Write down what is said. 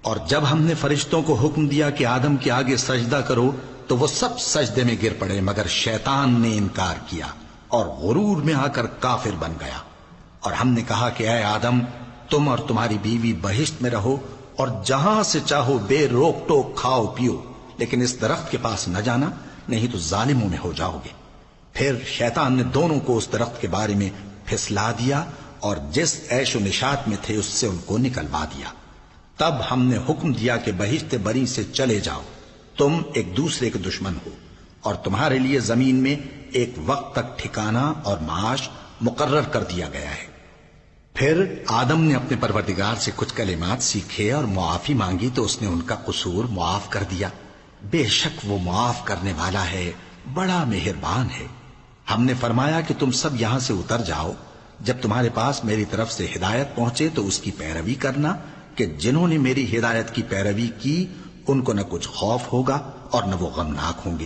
اور جب ہم نے فرشتوں کو حکم دیا کہ آدم کے آگے سجدہ کرو تو وہ سب سجدے میں گر پڑے مگر شیطان نے انکار کیا اور غرور میں آ کر کافر بن گیا۔ اور ہم نے کہا کہ اے آدم، تم اور تمہاری بیوی بہشت میں رہو اور جہاں سے چاہو بے روک ٹوک کھاؤ پیو، لیکن اس درخت کے پاس نہ جانا، نہیں تو ظالموں میں ہو جاؤ گے۔ پھر شیطان نے دونوں کو اس درخت کے بارے میں پھسلا دیا اور جس عیش و نشاط میں تھے اس سے ان کو نکلوا دیا۔ تب ہم نے حکم دیا کہ بہشت بری سے چلے جاؤ، تم ایک دوسرے کے دشمن ہو، اور تمہارے لیے زمین میں ایک وقت تک ٹھکانہ اور معاش مقرر کر دیا گیا ہے۔ پھر آدم نے اپنے پروردگار سے کچھ کلمات سیکھے اور معافی مانگی تو اس نے ان کا قصور معاف کر دیا۔ بے شک وہ معاف کرنے والا ہے، بڑا مہربان ہے۔ ہم نے فرمایا کہ تم سب یہاں سے اتر جاؤ، جب تمہارے پاس میری طرف سے ہدایت پہنچے تو اس کی پیروی کرنا، کہ جنہوں نے میری ہدایت کی پیروی کی ان کو نہ کچھ خوف ہوگا اور نہ وہ غمناک ہوں گے۔